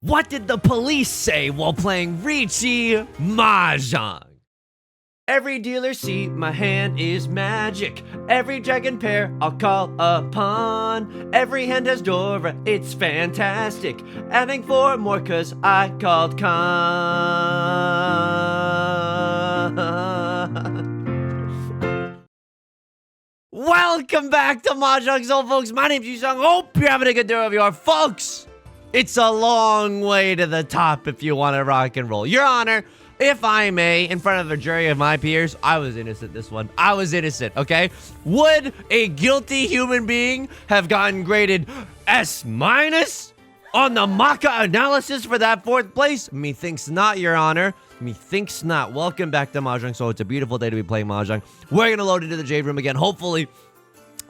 What did the police say while playing Riichi Mahjong? Every dealer seat, my hand is magic. Every dragon pair I'll call upon. Every hand has Dora, it's fantastic. Adding 4 more cause I called con. Welcome back to Mahjong Soul, folks. My name's Yusong. Hope you're having a good day over here, folks. It's a long way to the top if you want to rock and roll. Your Honor, if I may, in front of a jury of my peers, I was innocent this one. I was innocent, okay? Would a guilty human being have gotten graded S- on the Maka analysis for that 4th place? Methinks not, Your Honor. Methinks not. Welcome back to Mahjong Soul. It's a beautiful day to be playing Mahjong. We're going to load into the Jade Room again. Hopefully,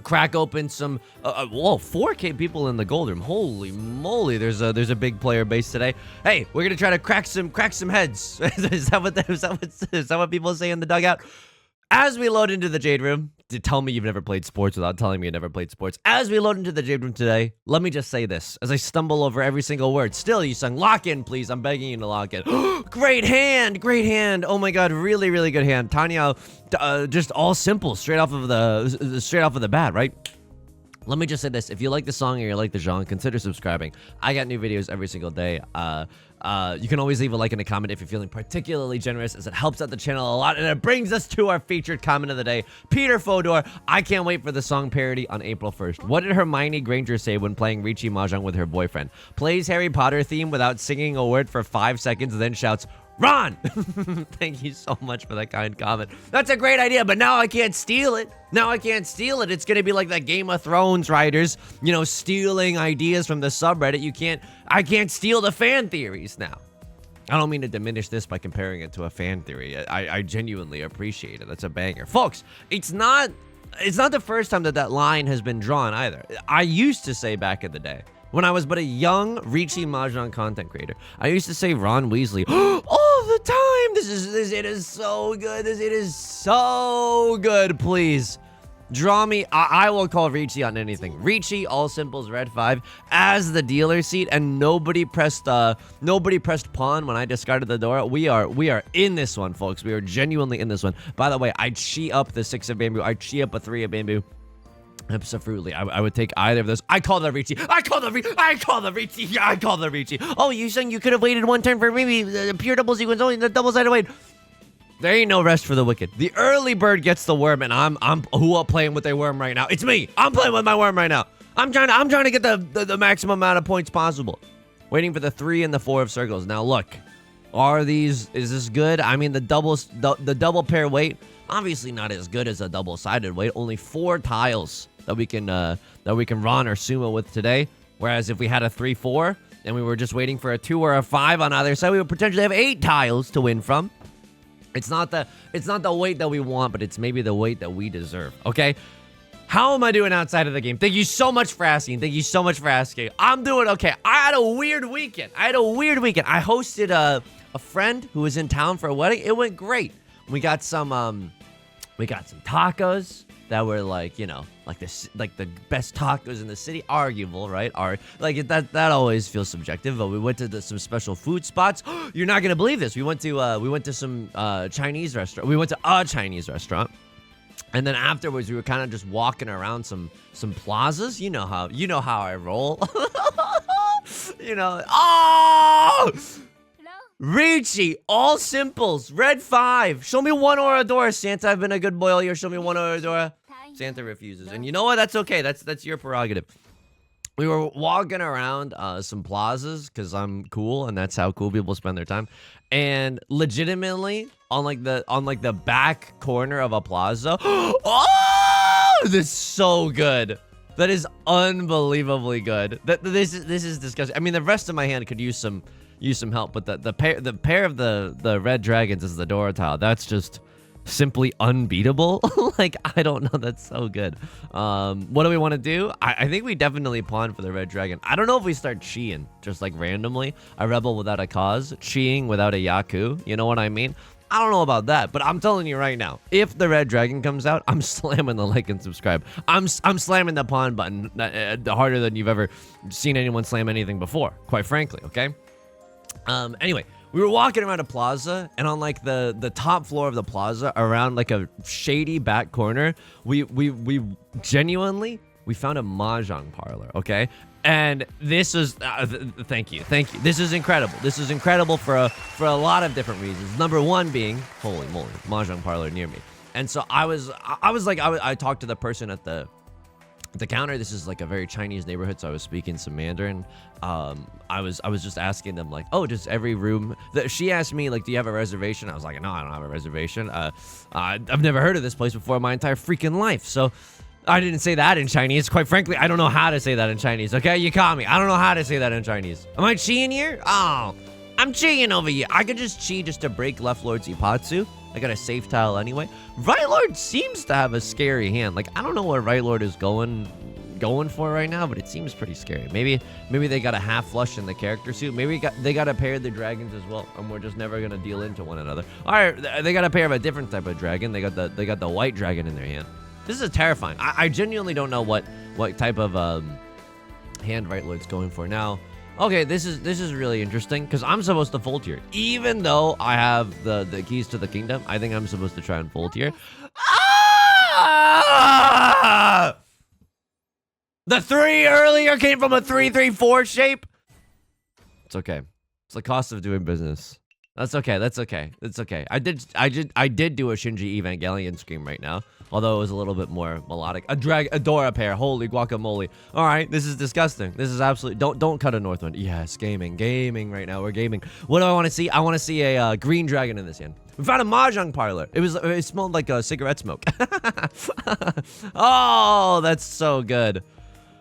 crack open some, whoa, 4K people in the gold room. Holy moly, there's a big player base today. Hey, we're gonna try to crack some heads. is that what people say in the dugout? As we load into the Jade Room, tell me you've never played sports without telling me you never played sports. As we load into the Jade Room today, let me just say this as I stumble over every single word. Still, Yusong, lock in, please. I'm begging you to lock in. Great hand, great hand. Oh my God, really, really good hand. Tanya, just all simple, straight off of the bat, right? Let me just say this. If you like the song or you like the genre, consider subscribing. I got new videos every single day. You can always leave a like and a comment if you're feeling particularly generous, as it helps out the channel a lot. And it brings us to our featured comment of the day. Peter Fodor, I can't wait for the song parody on April 1st. What did Hermione Granger say when playing Riichi Mahjong with her boyfriend? Plays Harry Potter theme without singing a word for 5 seconds, then shouts, Ron! Thank you so much for that kind comment. That's a great idea, but now I can't steal it. Now I can't steal it. It's gonna be like that Game of Thrones writers, you know, stealing ideas from the subreddit. I can't steal the fan theories now. I don't mean to diminish this by comparing it to a fan theory. I genuinely appreciate it. That's a banger. Folks, it's not the first time that line has been drawn either. I used to say back in the day, when I was but a young Riichi Mahjong content creator, I used to say Ron Weasley all the time. It is so good. It is so good. Please draw me. I will call Riichi on anything. Riichi, all simples, red 5 as the dealer seat, and nobody pressed pawn when I discarded the door. We are in this one, folks. We are genuinely in this one. By the way, I chi up the 6 of bamboo. I chi up a 3 of bamboo. Absolutely, I would take either of those. I call the Riichi. I call the Riichi. Oh, you saying you could have waited 1 turn for maybe the pure double sequence, only the double-sided wait. There ain't no rest for the wicked. The early bird gets the worm, and I'm playing with a worm right now. It's me. I'm playing with my worm right now. I'm trying to get the maximum amount of points possible. Waiting for the 3 and the 4 of circles. Now look, is this good? I mean, the double pair weight, obviously not as good as a double-sided weight. Only 4 tiles that we can run or sumo with today. Whereas if we had a 3-4 and we were just waiting for a 2 or a 5 on either side, we would potentially have 8 tiles to win from. It's not the weight that we want, but it's maybe the weight that we deserve. Okay. How am I doing outside of the game? Thank you so much for asking. I'm doing okay. I had a weird weekend. I hosted a friend who was in town for a wedding. It went great. We got some tacos that were like, you know, like the best tacos in the city. Arguable, right? That always feels subjective. But we went to some special food spots. You're not gonna believe this. We went to some Chinese restaurant. We went to a Chinese restaurant. And then afterwards, we were kind of just walking around some plazas. You know how I roll. You know. Oh! Riichi, all simples, red 5. Show me 1 Oradora, Santa. I've been a good boy all year. Show me 1 Oradora. Santa refuses. And you know what? That's okay. That's your prerogative. We were walking around some plazas because I'm cool, and that's how cool people spend their time. And legitimately, on the back corner of a plaza, oh, this is so good. That is unbelievably good. This is disgusting. I mean, the rest of my hand could use some help, but the pair of the red dragons is the Dora tile. That's just simply unbeatable. Like, I don't know. That's so good. What do we want to do? I think we definitely pawn for the red dragon. I don't know if we start chiing just like randomly. A rebel without a cause, chiing without a Yaku. You know what I mean? I don't know about that, but I'm telling you right now, if the red dragon comes out, I'm slamming the like and subscribe. I'm slamming the pawn button harder than you've ever seen anyone slam anything before, quite frankly, okay? Anyway, we were walking around a plaza, and on like the top floor of the plaza, around like a shady back corner, we genuinely found a mahjong parlor. Okay, and this is thank you. This is incredible. This is incredible for a lot of different reasons. Number one being, holy moly, mahjong parlor near me. And so I talked to the person at the counter. This is like a very Chinese neighborhood, so I was speaking some Mandarin. I was just asking them like, oh, does every room? She asked me like, do you have a reservation? I was like, no, I don't have a reservation. I've never heard of this place before in my entire freaking life. So I didn't say that in Chinese. Quite frankly, I don't know how to say that in Chinese. Okay, you caught me. I don't know how to say that in Chinese. Am I cheating here? Oh, I'm cheating over here. I could just cheat just to break Left Lord's Ipatsu. I got a safe tile anyway. Right Lord seems to have a scary hand. Like, I don't know what Right Lord is going for right now, but it seems pretty scary. Maybe they got a half flush in the character suit. Maybe they got a pair of the dragons as well, and we're just never gonna deal into one another. All right, they got a pair of a different type of dragon. They got the white dragon in their hand. This is terrifying. I genuinely don't know what type of hand Right Lord's going for now. Okay, this is really interesting because I'm supposed to fold here. Even though I have the keys to the kingdom, I think I'm supposed to try and fold here. Ah! The 3 earlier came from a 3-3-4 shape. It's okay. It's the cost of doing business. That's okay. That's okay. It's okay. I did do a Shinji Evangelion scream right now, although it was a little bit more melodic. A Dora pair. Holy guacamole. All right, this is disgusting. This is absolutely don't cut a Northwind. Yes, gaming right now. We're gaming. What do I want to see? I want to see a green dragon in this hand. We found a mahjong parlor. It smelled like a cigarette smoke. Oh, that's so good.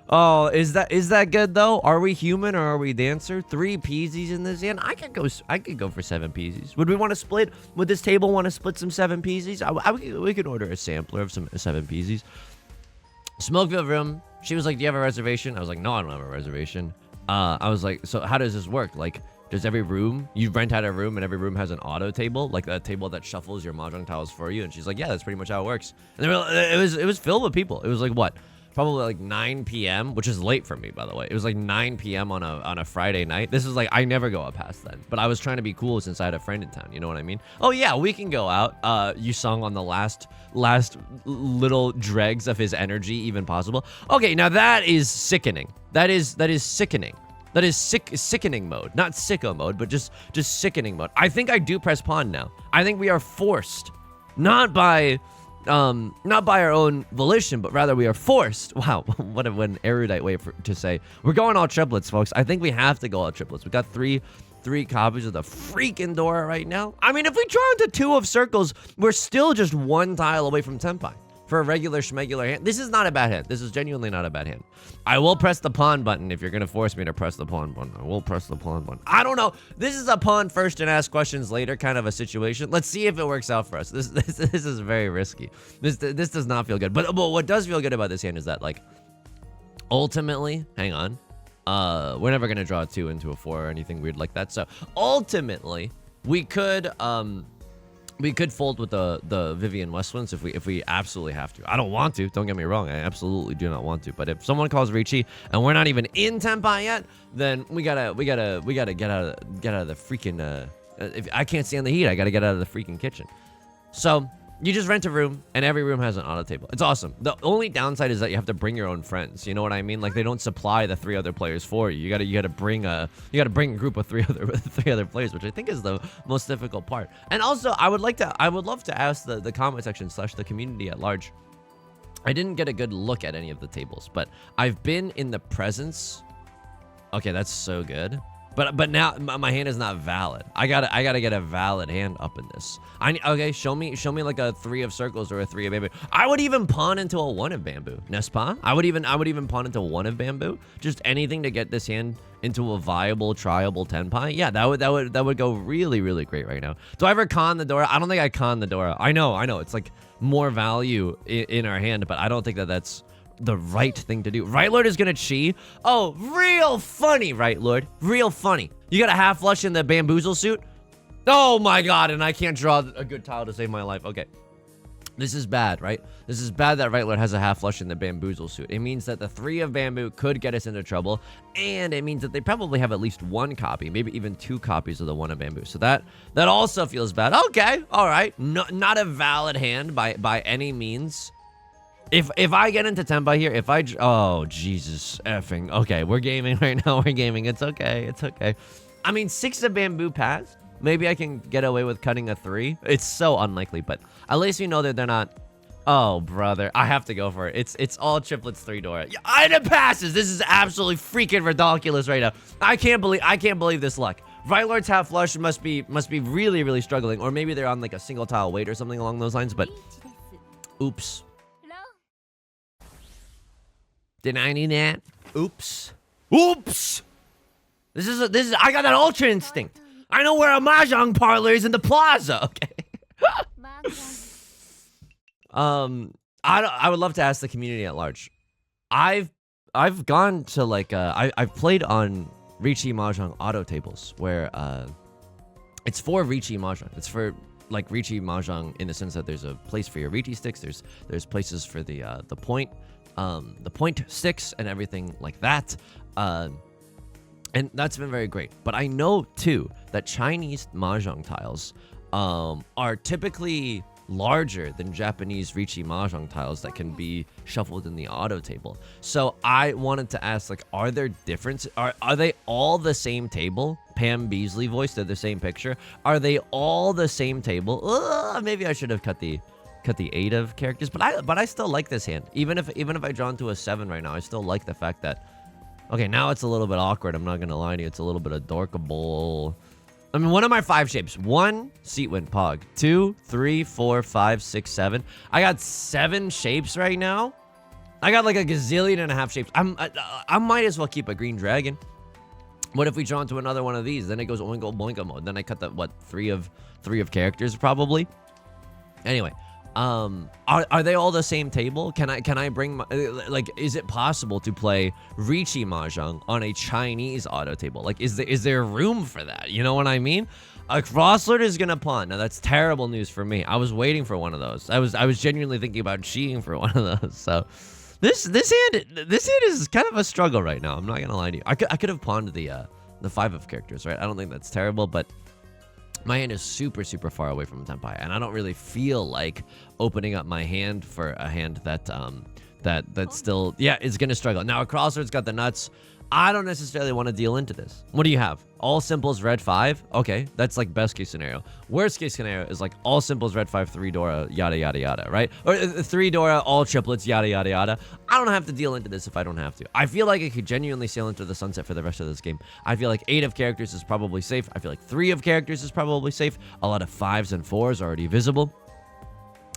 Oh, is that good though? Are we human or are we dancer? 3 peasies in this hand. I could go for 7 peasies. Would we want to split? Would this table want to split some 7 peasies? We could order a sampler of some 7 peasies. Smokeville room. She was like, "Do you have a reservation?" I was like, "No, I don't have a reservation." I was like, "So how does this work? Like, does every room you rent out a room and every room has an auto table, like a table that shuffles your mahjong tiles for you?" And she's like, "Yeah, that's pretty much how it works." And it was filled with people. It was like what? Probably like 9 p.m., which is late for me, by the way. It was like 9 p.m. on a Friday night. This is like, I never go out past then. But I was trying to be cool since I had a friend in town. You know what I mean? Oh, yeah, we can go out. Yusong on the last little dregs of his energy even possible. Okay, now that is sickening. That is sickening. That is sickening mode. Not sicko mode, but just sickening mode. I think I do press pawn now. I think we are forced. Not by our own volition, but rather we are forced. Wow, what an erudite way to say. We're going all triplets, folks. I think we have to go all triplets. We got three copies of the freaking Dora right now. I mean, if we draw into 2 of circles, we're still just 1 tile away from Tenpai for a regular schmegular hand. This is not a bad hand. This is genuinely not a bad hand. I will press the pawn button if you're gonna force me to press the pawn button. I will press the pawn button. I don't know. This is a pawn first and ask questions later kind of a situation. Let's see if it works out for us. This is very risky. This does not feel good. But what does feel good about this hand is that, like, ultimately, hang on. We're never gonna draw a 2 into a 4 or anything weird like that. So ultimately, we could fold with the Vivian Westwinds if we absolutely have to. I don't want to. Don't get me wrong. I absolutely do not want to. But if someone calls Riichi and we're not even in Tenpai yet, then we gotta get out of the freaking. If I can't stand the heat, I gotta get out of the freaking kitchen. So you just rent a room, and every room has an auto table. It's awesome. The only downside is that you have to bring your own friends. You know what I mean? Like, they don't supply the 3 other players for you. You gotta bring a group of 3 other players, which I think is the most difficult part. And also, I would love to ask the comment section / the community at large. I didn't get a good look at any of the tables, but I've been in the presence. Okay, that's so good. But now my hand is not valid. I gotta get a valid hand up in this. Okay, show me like a 3 of circles or a 3 of bamboo. I would even pawn into a 1 of bamboo, n'est-ce pas? I would even pawn into 1 of bamboo. Just anything to get this hand into a viable, triable Tenpai. Yeah, that would go really, really great right now. Do I ever con the Dora? I don't think I con the Dora. I know. It's like more value in our hand, but I don't think that's the right thing to do. Right Lord is gonna chi. Oh, real funny, Right Lord. Real funny. You got a half flush in the bamboozle suit? Oh my god, and I can't draw a good tile to save my life. Okay. This is bad, right? This is bad that Right Lord has a half flush in the Bamboozle suit. It means that the 3 of Bamboo could get us into trouble, and it means that they probably have at least 1 copy, maybe even 2 copies of the 1 of Bamboo. So that also feels bad. Okay, all right. Not a valid hand by any means. If I get into Tenpai here, oh, Jesus effing. Okay, we're gaming right now. We're gaming. It's okay. It's okay. I mean, 6 of Bamboo passed. Maybe I can get away with cutting a 3. It's so unlikely, but at least we know that they're not. Oh, brother. I have to go for it. It's all triplets 3 Dora. Yeah, and it passes. This is absolutely freaking ridiculous right now. I can't believe this luck. Right Lord's half flush must be really, really struggling. Or maybe they're on like a single tile wait or something along those lines, but oops. Did I need that? Oops. Oops. This is I got that ultra instinct. I know where a Mahjong parlor is in the plaza. Okay. I would love to ask the community at large. I've gone to like I've played on Riichi Mahjong auto tables where it's for Riichi Mahjong. It's for like Riichi Mahjong in the sense that there's a place for your Riichi sticks. There's places for the point sticks and everything like that. And that's been very great. But I know, too, that Chinese Mahjong tiles are typically larger than Japanese Riichi Mahjong tiles that can be shuffled in the auto table. So I wanted to ask, like, are there differences? Are they all the same table? Pam Beasley voice, they're the same picture. Are they all the same table? Maybe I should have cut the 8 of characters. But I still like this hand. Even if I draw into a 7 right now, I still like the fact that. Okay, now it's a little bit awkward. I'm not going to lie to you. It's a little bit adorkable. I mean, one of my 5 shapes. 1, seat wind, pog. 2, 3, 4, 5, 6, 7. I got 7 shapes right now. I got like a gazillion and a half shapes. I might as well keep a green dragon. What if we draw into another one of these? Then it goes oingo boingo mode. Then I cut the, what, 3 of characters probably? Anyway. Are they all the same table? Can I bring like, is it possible to play Riichi Mahjong on a Chinese auto table? Like, is there room for that? You know what I mean? A crosslord is gonna pawn. Now that's terrible news for me. I was waiting for one of those. I was genuinely thinking about cheating for one of those. So this hand is kind of a struggle right now. I'm not gonna lie to you. I could have pawned the 5 of characters, right? I don't think that's terrible, but my hand is super, super far away from Tenpai, and I don't really feel like opening up my hand for a hand that still, yeah, is gonna struggle. Now a crossword's got the nuts. I don't necessarily want to deal into this. What do you have? All simples, red 5. Okay, that's like best case scenario. Worst case scenario is like all simples, red 5, 3 Dora, yada yada yada, right? Or 3 Dora, all triplets, yada yada yada. I don't have to deal into this if I don't have to. I feel like I could genuinely sail into the sunset for the rest of this game. I feel like 8 of characters is probably safe. I feel like 3 of characters is probably safe. A lot of 5s and 4s are already visible.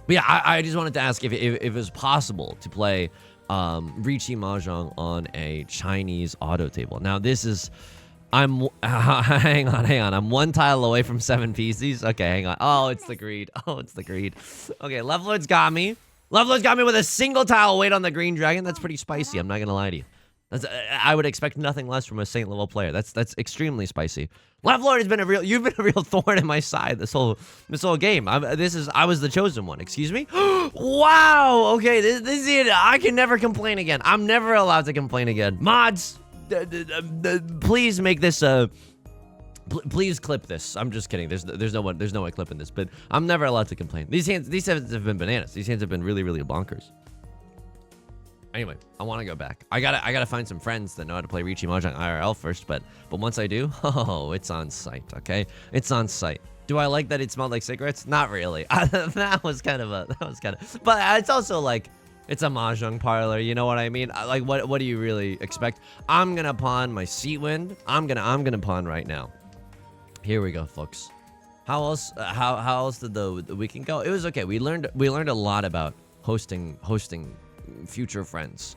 But yeah, I just wanted to ask if it was possible to play Riichi Mahjong on a Chinese auto table. Now this is, hang on. I'm 1 tile away from 7 pieces. Okay, hang on. Oh, it's the greed. Okay, Love Lord's got me. Love Lord's got me with a single tile wait on the green dragon. That's pretty spicy. I'm not gonna lie to you. I would expect nothing less from a Saint level player. That's extremely spicy. Love Lord has been you've been a real thorn in my side this whole game. I was the chosen one. Excuse me. Wow. Okay, this is it. I can never complain again. I'm never allowed to complain again. Mods, please make this please clip this. I'm just kidding. There's no way clipping this. But I'm never allowed to complain. These hands have been bananas. These hands have been really, really bonkers. Anyway, I want to go back. I gotta find some friends that know how to play Riichi Mahjong IRL first, but once I do, oh, it's on site, okay? It's on site. Do I like that it smelled like cigarettes? Not really. That was kind of, but it's also like, it's a Mahjong parlor, you know what I mean? Like, what do you really expect? I'm gonna pawn my seat wind. I'm gonna pawn right now. Here we go, folks. How else did the weekend go? It was okay. We learned a lot about hosting future friends,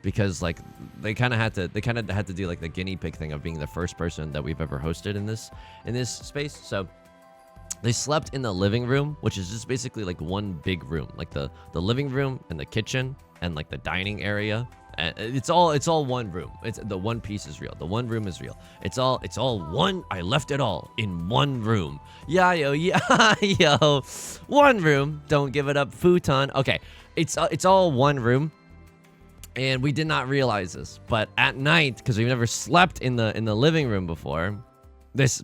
because like they kind of had to do like the guinea pig thing of being the first person that we've ever hosted in this space. So they slept in the living room, which is just basically like one big room, like the living room and the kitchen and like the dining area It's all one room. It's the one piece is real. The one room is real. It's all one. I left it all in one room. Yeah, yo, one room. Don't give it up, futon. Okay, it's all one room. And we did not realize this, but at night, because we've never slept in the living room before.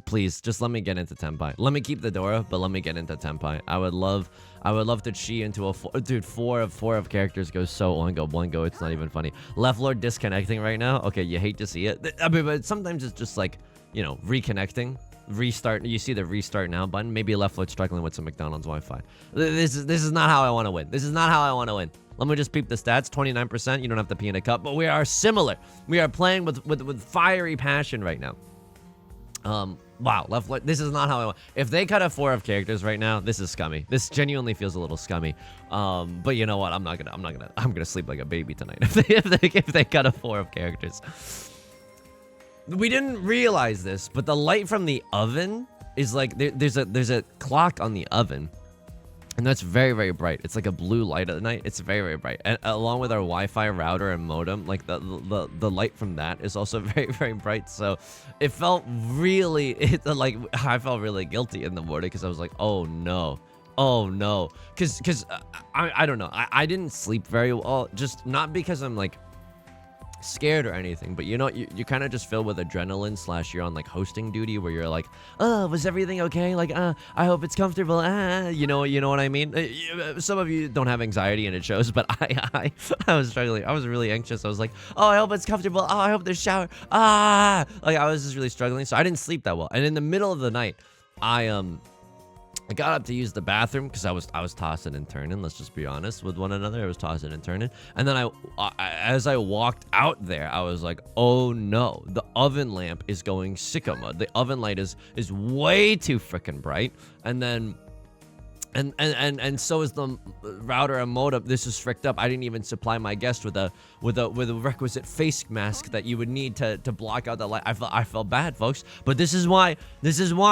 Please, just let me get into Tenpai. Let me keep the door up, but let me get into Tenpai. I would love to chi into a dude. Four of characters goes so one go. It's not even funny. Left Lord disconnecting right now. Okay, you hate to see it. I mean, but sometimes it's just like, you know, reconnecting, restart. You see the restart now button. Maybe Left Lord struggling with some McDonald's Wi-Fi. This is not how I want to win. This is not how I want to win. Let me just peep the stats. 29%. You don't have to pee in a cup, but we are similar. We are playing with fiery passion right now. Wow, Left Lord, this is not how I want. If they cut a 4 of characters right now, this is scummy. This genuinely feels a little scummy. But you know what? I'm gonna sleep like a baby tonight if they cut a 4 of characters. We didn't realize this, but the light from the oven is like there's a clock on the oven. And that's very, very bright. It's like a blue light at night. It's very, very bright. And along with our Wi-Fi router and modem, like the light from that is also very, very bright. So it felt really, like I felt really guilty in the morning because I was like, oh no. Because I don't know. I didn't sleep very well. Just not because I'm like scared or anything, but you know, you kind of just filled with adrenaline / you're on like hosting duty where you're like, oh, was everything okay? Like, I hope it's comfortable. You know what I mean? Some of you don't have anxiety and it shows, but I was struggling. I was really anxious. I was like, oh, I hope it's comfortable. Oh, I hope there's shower. Like I was just really struggling. So I didn't sleep that well. And in the middle of the night, I got up to use the bathroom because I was tossing and turning. Let's just be honest with one another. I was tossing and turning. And then as I walked out there, I was like, oh no, the oven lamp is going sicko mode. The oven light is way too freaking bright. And then and so is the router and modem. This is fricked up. I didn't even supply my guest with a requisite face mask that you would need to block out the light. I felt bad, folks. But this is why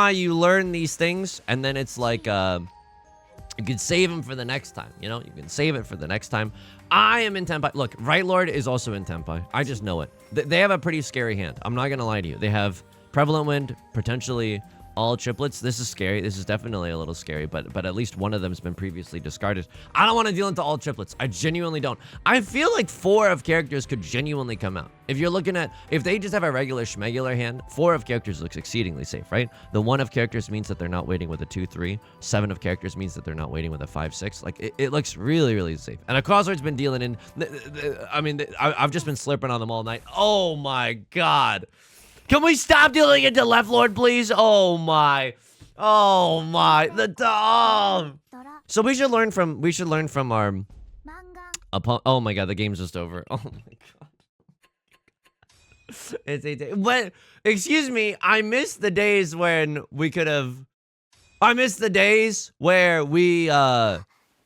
you learn these things, and then it's like you can save them for the next time. You know, you can save it for the next time. I am in Tenpai. Look, Right Lord is also in Tenpai. I just know it. They have a pretty scary hand. I'm not gonna lie to you. They have Prevalent Wind, potentially all triplets. This is scary. This is definitely a little scary, but at least one of them has been previously discarded. I don't want to deal into all triplets. I genuinely don't. I feel like 4 of characters could genuinely come out. If you're looking at, if they just have a regular schmegular hand, 4 of characters looks exceedingly safe, right? The 1 of characters means that they're not waiting with a 2-3. 7 of characters means that they're not waiting with a 5-6. Like it looks really, really safe. And a Crossroads been dealing in, I mean, I've just been slurping on them all night. Oh my God. Can we stop dealing into Left Lord, please? Oh my, the dog. So we should learn from our opponent. Oh my God, the game's just over. Oh my God. It's 8. But excuse me, I miss the days when we could have. I miss the days where we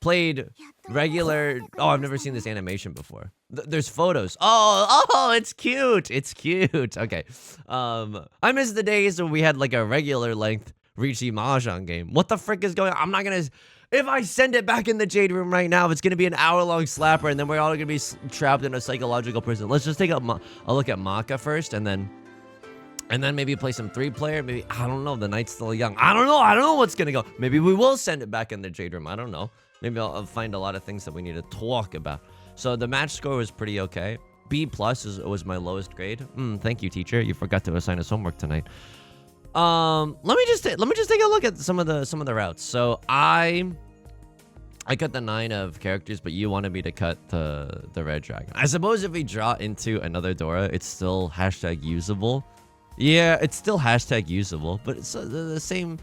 played regular. Oh, I've never seen this animation before. There's photos. Oh, it's cute. It's cute. Okay. I miss the days when we had like a regular length Riichi Mahjong game. What the frick is going on? I'm not gonna. If I send it back in the Jade Room right now, it's gonna be an hour-long slapper, and then we're all gonna be trapped in a psychological prison. Let's just take a look at Maka first, and then maybe play some 3-player. Maybe, I don't know. The night's still young. I don't know what's gonna go. Maybe we will send it back in the Jade Room. I don't know. Maybe I'll find a lot of things that we need to talk about. So the match score was pretty okay. B+ was my lowest grade. Thank you, teacher. You forgot to assign us homework tonight. Let me just take a look at some of the routes. So I cut the 9 of characters, but you wanted me to cut the red dragon. I suppose if we draw into another Dora, it's still #usable. Yeah, it's still #usable, but it's the same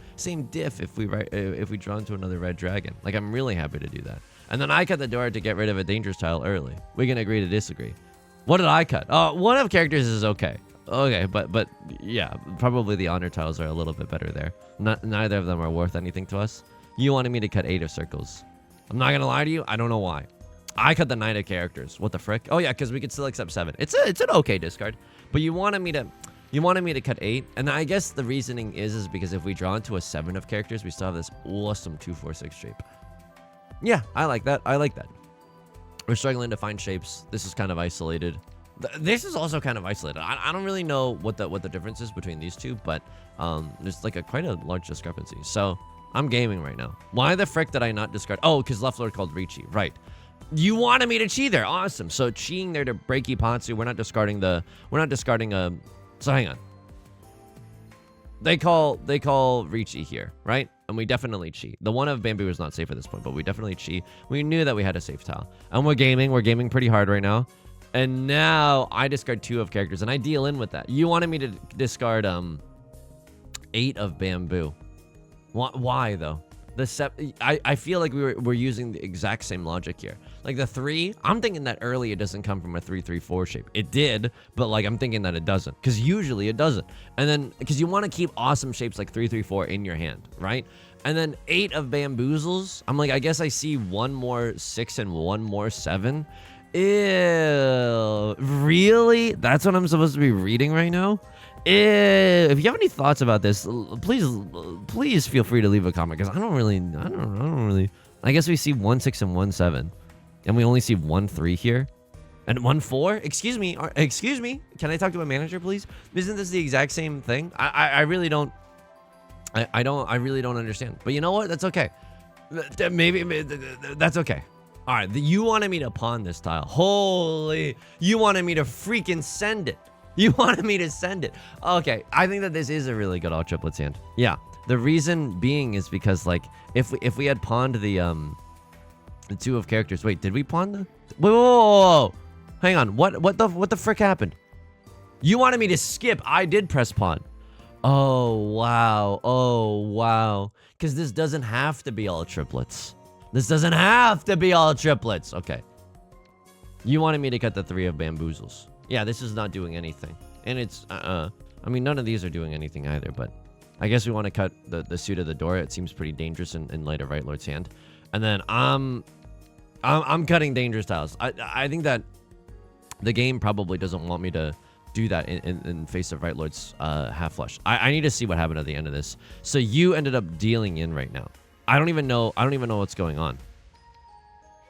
diff if we draw into another red dragon. Like, I'm really happy to do that. And then I cut the Dora to get rid of a dangerous tile early. We can agree to disagree. What did I cut? 1 of characters is okay. Okay, but yeah, probably the honor tiles are a little bit better there. Neither of them are worth anything to us. You wanted me to cut 8 of circles. I'm not gonna lie to you. I don't know why. I cut the 9 of characters. What the frick? Oh yeah, because we could still accept 7. It's an okay discard. But you wanted me to cut 8, and I guess the reasoning is because if we draw into a 7 of characters, we still have this awesome 2-4-6 shape. Yeah, I like that. We're struggling to find shapes. This is kind of isolated. This is also kind of isolated. I don't really know what the difference is between these two, but there's like quite a large discrepancy. So I'm gaming right now. Why the frick did I not discard? Oh, because left lord called Riichi. Right. You wanted me to chi there. Awesome. So chiing there to break Ippatsu. We're not discarding so hang on. They call Riichi here, right? And we definitely chi. The one of bamboo is not safe at this point, but we definitely chi. We knew that we had a safe tile. And we're gaming pretty hard right now. And now I discard 2 of characters and I deal in with that. You wanted me to discard 8 of bamboo. Why though? I feel like we're using the exact same logic here. Like the 3, I'm thinking that early it doesn't come from a 3-3-4 shape. It did, but like I'm thinking that it doesn't, because usually it doesn't. And then because you want to keep awesome shapes like 3-3-4 in your hand, right? And then 8 of bamboozles. I'm like, I guess I see 1 more 6 and 1 more 7. Ew, really? That's what I'm supposed to be reading right now? If you have any thoughts about this, please feel free to leave a comment, because I don't really. I guess we see 1 6 and 1 7, and we only see 1 3 here, and 1 4. Excuse me. Can I talk to a manager, please? Isn't this the exact same thing? I really don't. I really don't understand. But you know what? That's okay. Maybe that's okay. All right. You wanted me to pawn this tile. Holy! You wanted me to freaking send it. You wanted me to send it. Okay, I think that this is a really good all triplets hand. Yeah, the reason being is because like if we had pawned the 2 of characters. Wait, did we pawn the? Whoa. Hang on. What the frick happened? You wanted me to skip. I did press pawn. Oh wow. Because this doesn't have to be all triplets. Okay. You wanted me to cut the 3 of bamboozles. Yeah, this is not doing anything. And it's, I mean, none of these are doing anything either, but I guess we want to cut the suit of the door. It seems pretty dangerous in light of Right Lord's hand. And then I'm cutting dangerous tiles. I think that the game probably doesn't want me to do that in face of Right Lord's half flush. I need to see what happened at the end of this. So you ended up dealing in right now. I don't even know what's going on.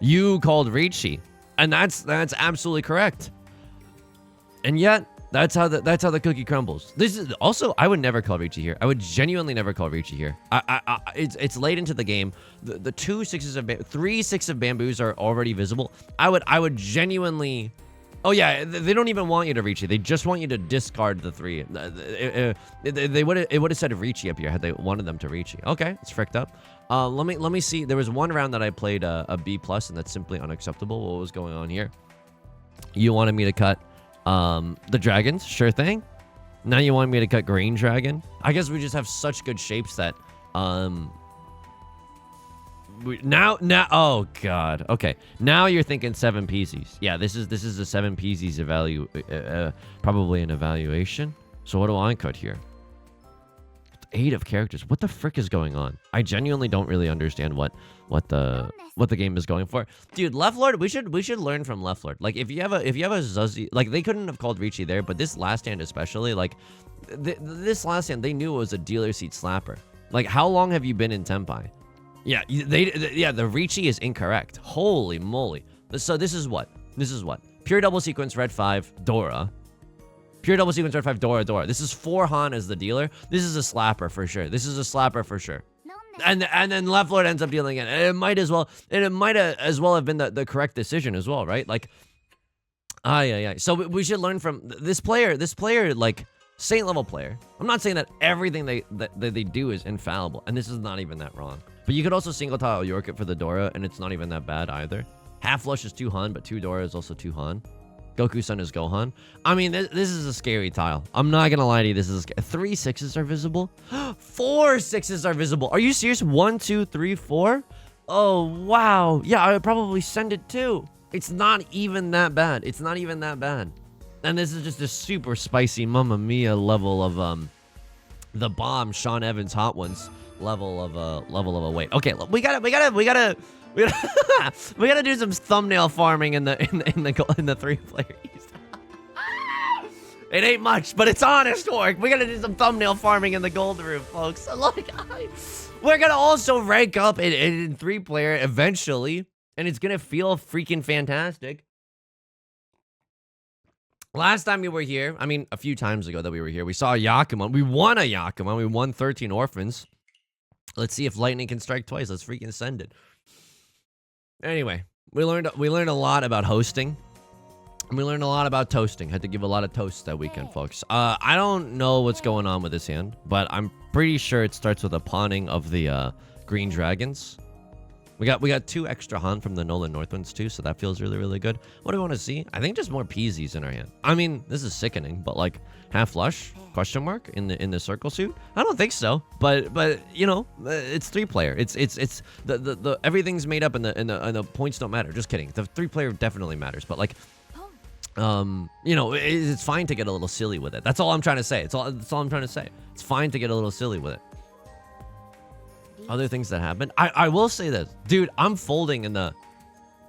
You called Riichi, and that's absolutely correct. And yet, that's how the cookie crumbles. This is also, I would never call Riichi here. I would genuinely never call Riichi here. It's late into the game. The 3 6 of bamboos are already visible. I would genuinely. Oh yeah, they don't even want you to Riichi. They just want you to discard the 3. It would have said Riichi up here had they wanted them to Riichi. Okay, it's fricked up. Let me see. There was one round that I played a B+, and that's simply unacceptable. What was going on here? You wanted me to cut the dragons, sure thing. Now you want me to cut green dragon. I guess we just have such good shapes that oh god. Okay, now you're thinking 7 peasies. Yeah, this is a 7 peasies probably an evaluation. So what do I cut here? 8 of characters. What the frick is going on? I genuinely don't really understand what the game is going for. Dude, Left Lord, we should learn from Left Lord. Like if you have a Zuzzy, like they couldn't have called Riichi there, but this last hand especially, like this last hand they knew it was a dealer seat slapper. Like how long have you been in Tenpai? Yeah, the Riichi is incorrect. Holy moly. So this is what? Pure double sequence red 5 Dora. Pure double sequence red 5 Dora. This is 4 Han as the dealer. This is a slapper for sure. And then Left Lord ends up dealing it. And it might as well have been the correct decision as well, right? Like, yeah. So we should learn from this player, like Saint level player. I'm not saying that everything they do is infallible, and this is not even that wrong. But you could also single tile York it for the Dora, and it's not even that bad either. Half flush is 2 Han, but 2 Dora is also 2 Han. Goku-san is Gohan. I mean, this is a scary tile. I'm not gonna lie to you. This is 3 6s are visible. 4 6s are visible. Are you serious? 1, 2, 3, 4. Oh wow. Yeah, I would probably send it too. It's not even that bad. And this is just a super spicy Mamma Mia level of the bomb Sean Evans Hot Ones level of a weight. Okay, we gotta do some thumbnail farming in the 3-player East. It ain't much, but it's honest work. We gotta do some thumbnail farming in the gold room, folks. We're gonna also rank up in 3-player eventually. and it's gonna feel freaking fantastic. Last time we were here, I mean, a few times ago that we were here, we saw a Yakuman. We won a Yakuman. We won 13 orphans. Let's see if lightning can strike twice. Let's freaking send it. Anyway, we learned a lot about hosting. And we learned a lot about toasting. Had to give a lot of toasts that weekend, folks. I don't know what's going on with this hand, but I'm pretty sure it starts with a pawning of the green dragons. We got 2 extra Han from the Nolan Northwinds too, so that feels really, really good. What do we want to see? I think just more Peasies in our hand. I mean, this is sickening, but like half flush question mark in the circle suit? I don't think so. But you know, it's 3-player. It's the everything's made up and the points don't matter. Just kidding. The 3-player definitely matters, but like you know, it's fine to get a little silly with it. That's all I'm trying to say. That's all I'm trying to say. It's fine to get a little silly with it. Other things that happen. I will say this, dude. I'm folding in the.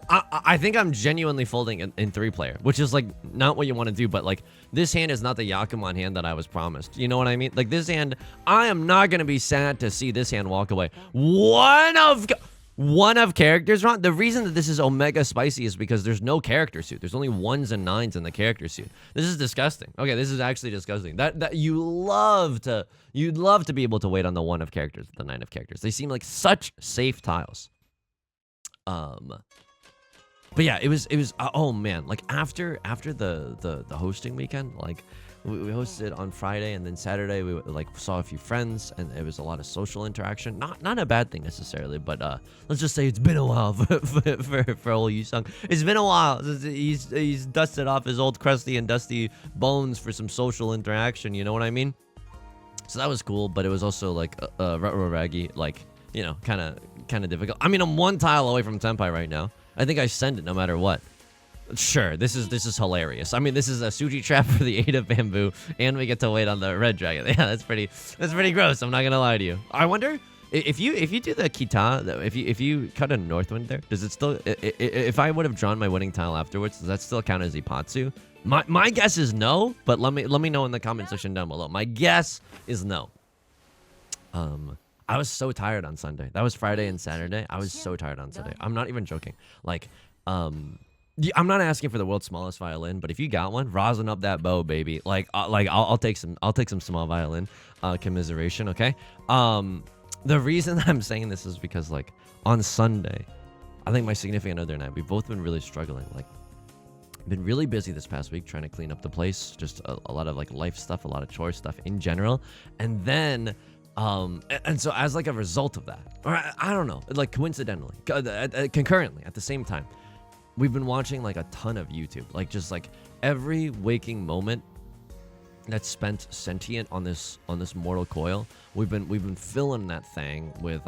I think I'm genuinely folding in 3-player, which is like not what you want to do. But like this hand is not the Yakuman hand that I was promised. You know what I mean? Like this hand, I am not gonna be sad to see this hand walk away. One of characters wrong. The reason that this is omega spicy is because there's no character suit. There's only 1s and 9s in the character suit. This is disgusting. Okay, this is actually disgusting. That you'd love to be able to wait on the 1 of characters, the 9 of characters. They seem like such safe tiles. But yeah, it was oh man, like after the hosting weekend, like we hosted on Friday, and then Saturday we like saw a few friends, and it was a lot of social interaction. Not a bad thing necessarily, but let's just say it's been a while for old Yusong. It's been a while. He's dusted off his old crusty and dusty bones for some social interaction. You know what I mean? So that was cool, but it was also like raggy, like, you know, kind of difficult. I mean, I'm 1 tile away from Senpai right now. I think I send it no matter what. Sure, this is hilarious. I mean, this is a Suji trap for the 8 of bamboo, and we get to wait on the red dragon. Yeah, that's pretty gross. I'm not gonna lie to you. I wonder if you do the kita, if you cut a Northwind there, does it still? If I would have drawn my winning tile afterwards, does that still count as Ipatsu? My guess is no, but let me know in the comment section down below. My guess is no. I was so tired on Sunday. That was Friday and Saturday. I was so tired on Sunday. I'm not even joking. Like, I'm not asking for the world's smallest violin, but if you got one, rosin up that bow, baby. Like I'll take some small violin commiseration, okay? The reason I'm saying this is because like on Sunday, I think my significant other and I, we've both been really struggling. Like, been really busy this past week trying to clean up the place, just a lot of like life stuff, a lot of chore stuff in general, and then and so as like a result of that, or I don't know, like coincidentally, concurrently at the same time, we've been watching like a ton of YouTube, like just like every waking moment that's spent sentient on this mortal coil. We've been filling that thing with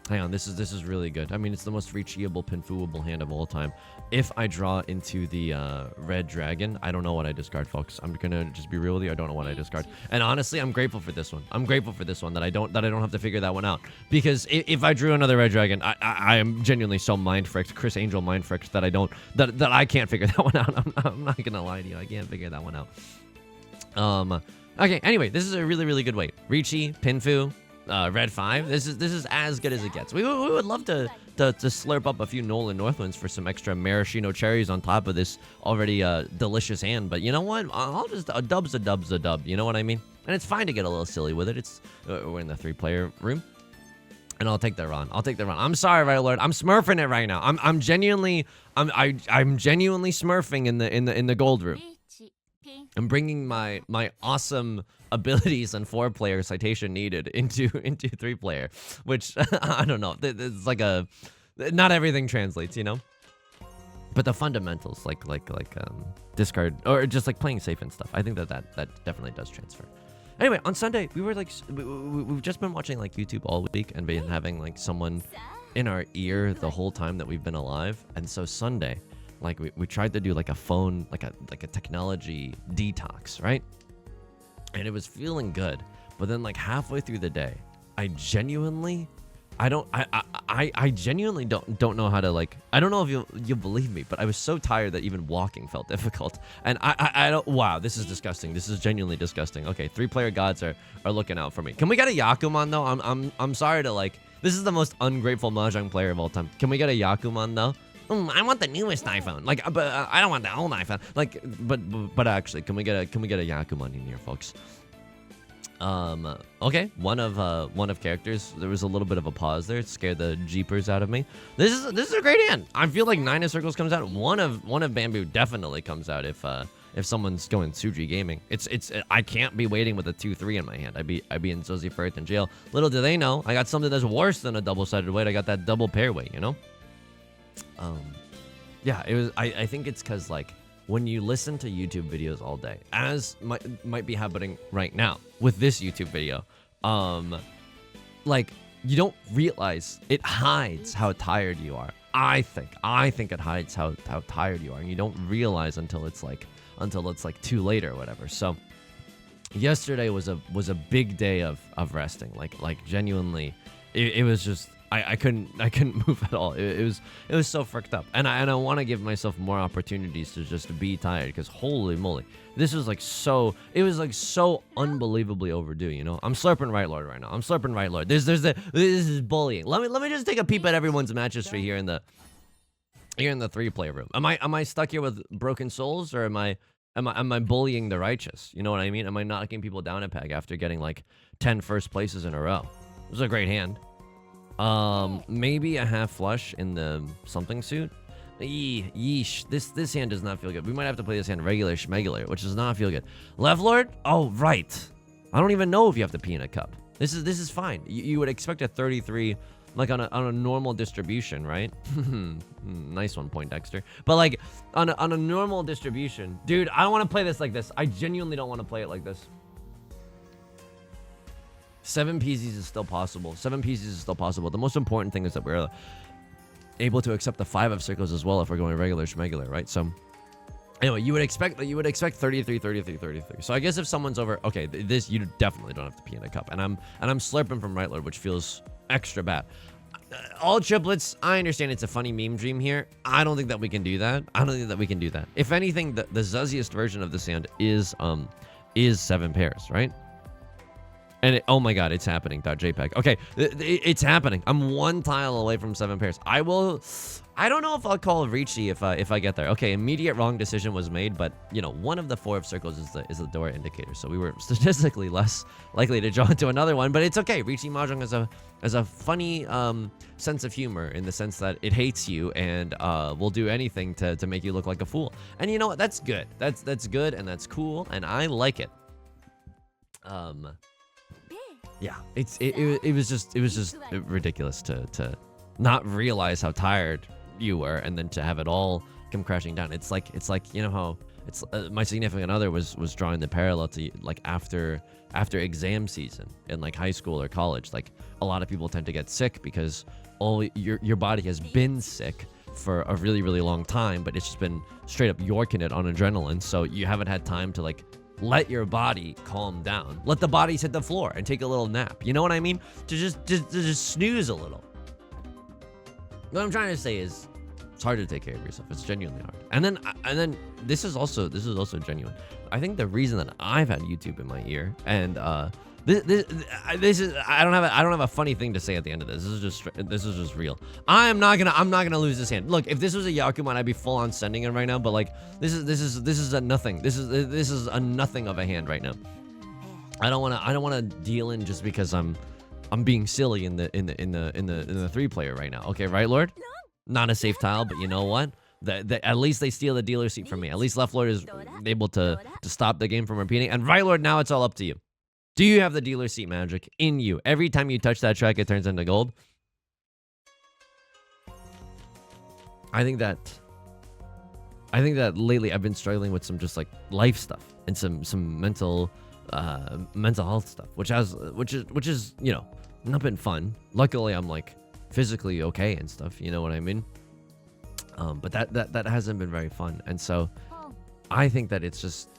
hang on, this is really good. I mean, it's the most reachable, pinfooable hand of all time. If I draw into the red dragon, I don't know what I discard, folks. I'm gonna just be real with you. I don't know what I discard. And honestly, I'm grateful for this one. I'm grateful for this one that I don't have to figure that one out. Because if I drew another red dragon, I am genuinely so mind fricked, Chris Angel mind fricked, that I can't figure that one out. I'm not gonna lie to you. I can't figure that one out. Okay. Anyway, this is a really, really good weight. Riichi, Pinfu, red 5. This is as good as it gets. We would love to slurp up a few Nolan Northwinds for some extra maraschino cherries on top of this already delicious hand. But you know what? I'll just a dub's a dub. You know what I mean? And it's fine to get a little silly with it. It's we're in the 3-player room, and I'll take the run. I'm sorry, right, Lord. I'm smurfing it right now. I'm genuinely smurfing in the gold room. I'm bringing my awesome abilities and 4-player citation needed into 3-player, which I don't know. It's like not everything translates, you know. But the fundamentals, like discard or just like playing safe and stuff, I think that definitely does transfer. Anyway, on Sunday we were like we've just been watching like YouTube all week and been having like someone in our ear the whole time that we've been alive, and so Sunday, like we tried to do like a phone, like a technology detox, right? And it was feeling good, but then like halfway through the day, I genuinely don't know how to, like, I don't know if you'll believe me, but I was so tired that even walking felt difficult. And I don't, wow, this is disgusting. This is genuinely disgusting. Okay, 3-player gods are looking out for me. Can we get a Yakuman though? I'm sorry to like This is the most ungrateful Mahjong player of all time. Can we get a Yakuman though? I want the newest iPhone. Like, but I don't want the old iPhone. Like, but actually, can we get a Yakuman in here, folks? Okay. One of characters. There was a little bit of a pause there. It scared the jeepers out of me. This is a great hand. I feel like 9 of circles comes out. One of bamboo definitely comes out if someone's going Suji gaming. I can't be waiting with a 2-3 in my hand. I'd be in Zozi Firth in jail. Little do they know, I got something that's worse than a double-sided weight. I got that double pair weight, you know? Yeah, it was. I think it's because like when you listen to YouTube videos all day, as might be happening right now with this YouTube video, like you don't realize it hides how tired you are. I think it hides how tired you are, and you don't realize until it's like too late or whatever. So yesterday was a big day of resting. Like genuinely, it was just. I couldn't move at all. It was so fricked up, and I want to give myself more opportunities to just be tired, because holy moly, this was like so. It was like so unbelievably overdue. You know, I'm slurping right lord right now. I'm slurping right lord. This is bullying. Let me just take a peep at everyone's match history here in the 3-player room. Am I stuck here with broken souls, or am I bullying the righteous? You know what I mean? Am I knocking people down a peg after getting like 10 first places in a row? It was a great hand. Maybe a half flush in the something suit. Yeesh. This hand does not feel good. We might have to play this hand regular schmegular, which does not feel good. Left lord? Oh, right. I don't even know if you have to pee in a cup. This is fine. You would expect a 33, like on a normal distribution, right? Nice one, Point Dexter. But like on a normal distribution, dude, I don't want to play this like this. I genuinely don't want to play it like this. 7 PZs is still possible. 7 PZs is still possible. The most important thing is that we're able to accept the 5 of circles as well if we're going regular schmegular, right? So anyway, you would expect 33, 33, 33. So I guess if someone's over, okay, this you definitely don't have to pee in a cup. And I'm slurping from right lord, which feels extra bad. All triplets, I understand it's a funny meme dream here. I don't think that we can do that. If anything, the zuzziest version of this hand is 7 pairs, right? And oh my god, it's happening. .jpg. Okay, it's happening. I'm 1 tile away from 7 pairs. I don't know if I'll call Riichi if I get there. Okay, immediate wrong decision was made, but you know, one of the 4 of circles is the door indicator, so we were statistically less likely to draw into another one. But it's okay. Riichi Mahjong has a funny sense of humor, in the sense that it hates you and will do anything to make you look like a fool. And you know what? That's good. That's good, and that's cool, and I like it. Yeah, it was just ridiculous to not realize how tired you were, and then to have it all come crashing down. It's like you know how it's my significant other was drawing the parallel to like after exam season in like high school or college. Like a lot of people tend to get sick because your body has been sick for a really long time, but it's just been straight up yorking it on adrenaline, so you haven't had time to like let your body calm down. Let the bodies hit the floor and take a little nap. You know what I mean? To just snooze a little. What I'm trying to say is, it's hard to take care of yourself. It's genuinely hard. And then this is also genuine. I think the reason that I've had YouTube in my ear, and this is I don't have a funny thing to say at the end of this. This is just real. I'm not gonna lose this hand. Look, if this was a Yakuman, I'd be full on sending it right now. But like this is a nothing. This is a nothing of a hand right now. I don't wanna deal in just because I'm being silly in the 3-player right now. Okay, right, Lord? Not a safe tile, but you know what? At least they steal the dealer seat from me. At least left Lord is able to stop the game from repeating. And right Lord, now it's all up to you. Do you have the dealer seat magic in you? Every time you touch that track, it turns into gold. I think that lately I've been struggling with some just like life stuff and some mental health stuff, which is you know, not been fun. Luckily, I'm like physically okay and stuff. You know what I mean? But that hasn't been very fun, and so I think that it's just.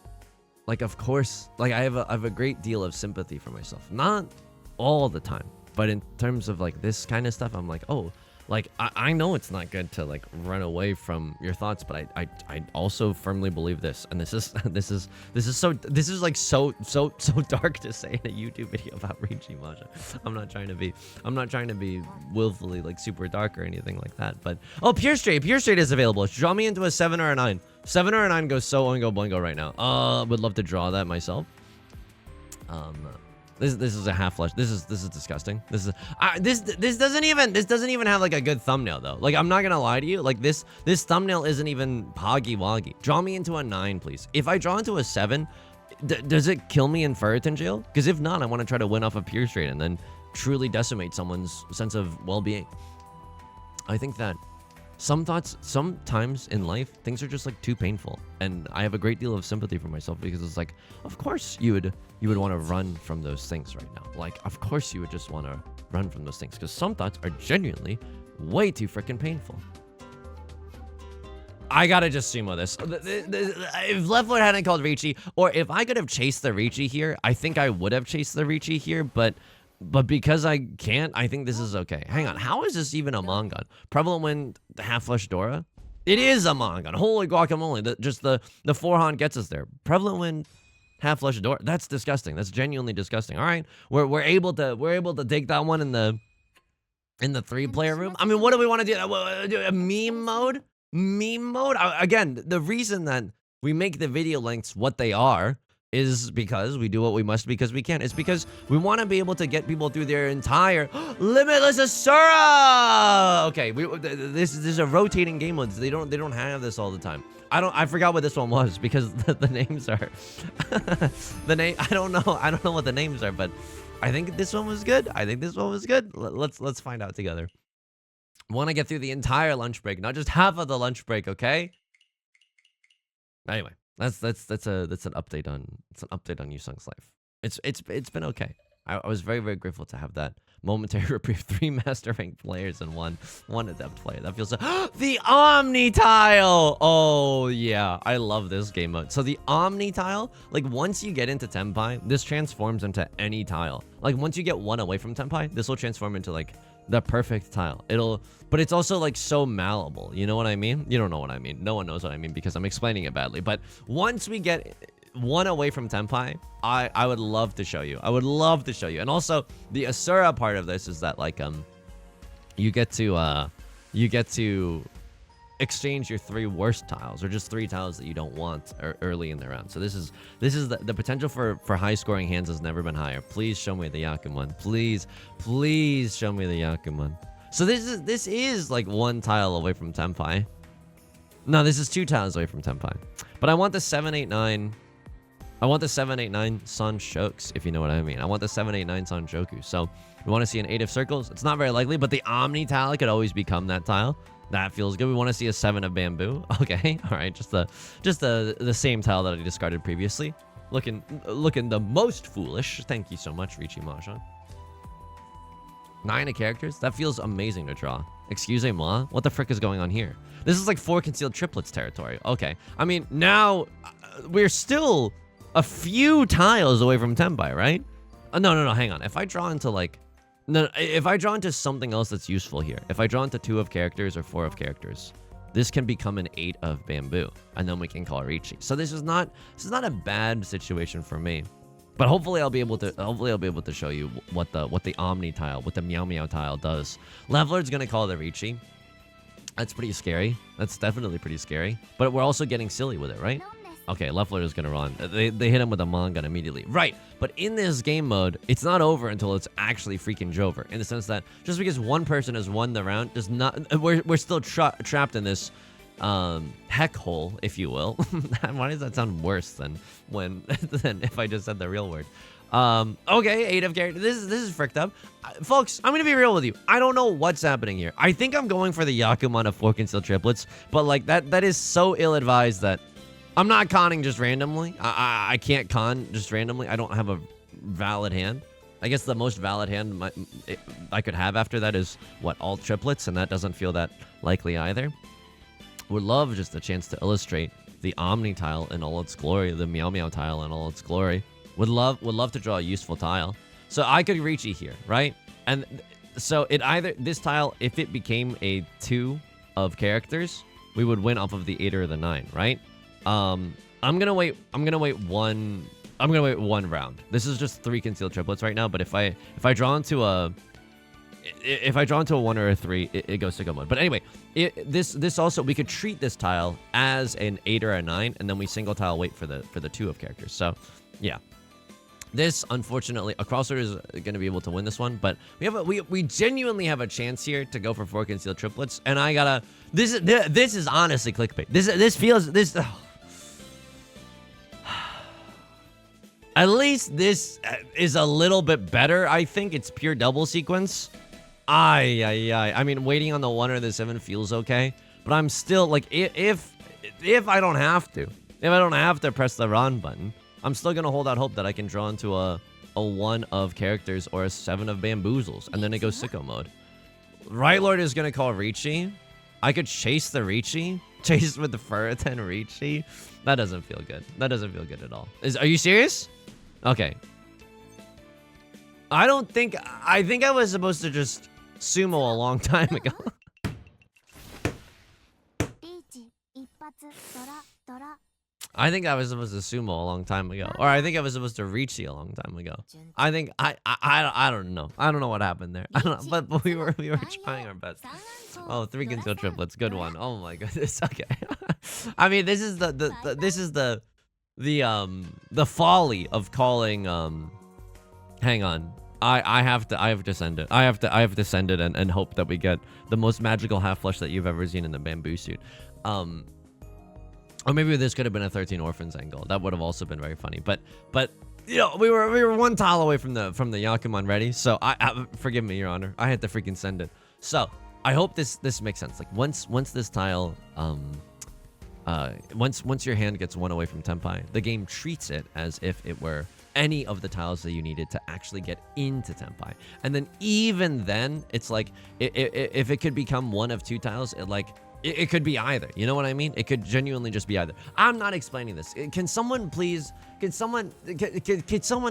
Like, of course, like I have a great deal of sympathy for myself. Not all the time, but in terms of like this kind of stuff, I'm like, oh, Like, I know it's not good to like run away from your thoughts, but I also firmly believe this, and this is like so dark to say in a YouTube video about Riichi Mahjong. I'm not trying to be willfully like super dark or anything like that. But oh, Pure Straight is available. Draw me into a 7 or a 9. 7 or a 9 goes so oingo boingo right now. Would love to draw that myself. This is a half flush. This is disgusting. This doesn't even have like a good thumbnail though. Like, I'm not gonna lie to you. Like, this thumbnail isn't even poggy woggy. Draw me into a 9, please. If I draw into a 7, does it kill me in Ferritin jail? Because if not, I want to try to win off a Pure Straight and then truly decimate someone's sense of well-being. I think that sometimes in life, things are just like too painful, and I have a great deal of sympathy for myself, because it's like, of course you would want to run from those things right now. Like, of course you would just want to run from those things, because some thoughts are genuinely way too freaking painful. I gotta just sumo this. If Leftfoot hadn't called Riichi, or if I could have chased the Riichi here, I think I would have chased the Riichi here, but because I can't, I think this is okay. Hang on, how is this even a Mangan? Prevalent Wind, Half Flush Dora? It is a Mangan. Holy guacamole! Just the forehand gets us there. Prevalent Wind, Half Flush Dora. That's disgusting. That's genuinely disgusting. All right, we're able to take that one in the 3-player room. I mean, what do we want to do? A meme mode? Meme mode? Again, the reason that we make the video lengths what they are is because we do what we must because we can. It's because we want to be able to get people through their entire Limitless Asura. Okay, this is a rotating game mode. They don't have this all the time. I forgot what this one was, because the names are I don't know what the names are, but I think this one was good. Let's find out together. Want to get through the entire lunch break, not just half of the lunch break, okay? Anyway. That's an update on Yusong's life. It's been okay. I was very, very grateful to have that momentary reprieve. 3 master ranked players and one adept player. That feels so. The Omni Tile. Oh yeah, I love this game mode. So the Omni Tile, like, once you get into Tenpai, this transforms into any tile. Like, once you get one away from Tenpai, this will transform into like the perfect tile. But it's also like so malleable. You know what I mean? You don't know what I mean. No one knows what I mean because I'm explaining it badly. But once we get one away from Tenpai, I would love to show you. And also the Asura part of this is that like you get to exchange your 3 worst tiles, or just 3 tiles that you don't want early in the round. So this is the potential for high scoring hands has never been higher. Please show me the Yakuman. Please show me the Yakuman. So this is like 1 tile away from Tenpai. No, this is 2 tiles away from Tenpai. But I want the 789. I want the 789 San Shokes, if you know what I mean. I want the 789 San Shoku. So we want to see an 8 of circles. It's not very likely, but the Omni tile could always become that tile. That feels good. We want to see a 7 of bamboo. Okay, all right, just the same tile that I discarded previously. Looking the most foolish. Thank you so much, Riichi Mahjong. 9 of characters. That feels amazing to draw. Excusez-moi. What the frick is going on here? This is like 4 concealed triplets territory. Okay, I mean, now we're still a few tiles away from Tenpai, right? No, hang on. If I draw into like if I draw into something else that's useful here, if I draw into 2 of characters or 4 of characters, this can become an 8 of bamboo, and then we can call Riichi. So this is not a bad situation for me, but hopefully I'll be able to show you what the Omni tile, what the Meow Meow tile does. Leveler's gonna call the Riichi. That's pretty scary. That's definitely pretty scary. But we're also getting silly with it, right? Okay, Leftler is gonna run. They hit him with a Mangan immediately. Right, but in this game mode, it's not over until it's actually freaking Jover. In the sense that just because one person has won the round does not... We're still trapped in this heck hole, if you will. Why does that sound worse than if I just said the real word? Okay, 8 of character. This is fricked up. Folks, I'm gonna be real with you. I don't know what's happening here. I think I'm going for the Yakuman of 4 concealed triplets, but like that is so ill-advised that I'm not conning just randomly. I can't con just randomly. I don't have a valid hand. I guess the most valid hand I could have after that is, what, all triplets, and that doesn't feel that likely either. Would love just a chance to illustrate the Omni tile in all its glory, the Meow Meow tile in all its glory. Would love to draw a useful tile. So I could Riichi here, right? And So it either this tile, if it became a 2 of characters, we would win off of the 8 or the 9, right? I'm gonna wait one round. This is just 3 concealed triplets right now, but if I draw into a 1 or a 3, it goes sicko mode. But anyway, this also, we could treat this tile as an 8 or a 9, and then we single tile wait for the 2 of characters. So yeah. This, unfortunately, a crossover is going to be able to win this one, but we genuinely have a chance here to go for 4 concealed triplets, and I gotta. This is honestly clickbait. This feels. At least this is a little bit better. I think it's pure double sequence. I mean, waiting on the 1 or the 7 feels okay, but I'm still like, if I don't have to press the run button, I'm still gonna hold out hope that I can draw into a 1 of characters or a 7 of bamboozles, and then it goes sicko mode. Right Lord is gonna call Riichi. I could chase the Riichi. Chase with the Furiten Riichi. That doesn't feel good. That doesn't feel good at all. Are you serious? Okay. I think I was supposed to just sumo a long time ago. I think I was supposed to sumo a long time ago, or I think I was supposed to Riichi a long time ago. I think I don't know. I don't know what happened there. I don't know, but we were trying our best. Oh, 3 concealed triplets, good one. Oh my goodness. Okay. I mean, this is the folly of calling. Hang on. I have to send it. I have to send it and hope that we get the most magical half flush that you've ever seen in the bamboo suit. Or maybe this could have been a 13 Orphans angle. That would have also been very funny. But you know, we were 1 tile away from the Yakuman ready. So I forgive me, Your Honor. I had to freaking send it. So I hope this makes sense. Like once this tile once your hand gets 1 away from Tenpai, the game treats it as if it were any of the tiles that you needed to actually get into Tenpai. And then even then, it's like if it could become 1 of 2 tiles, it could be either. You know what I mean? It could genuinely just be either. I'm not explaining this. Can someone please? Can someone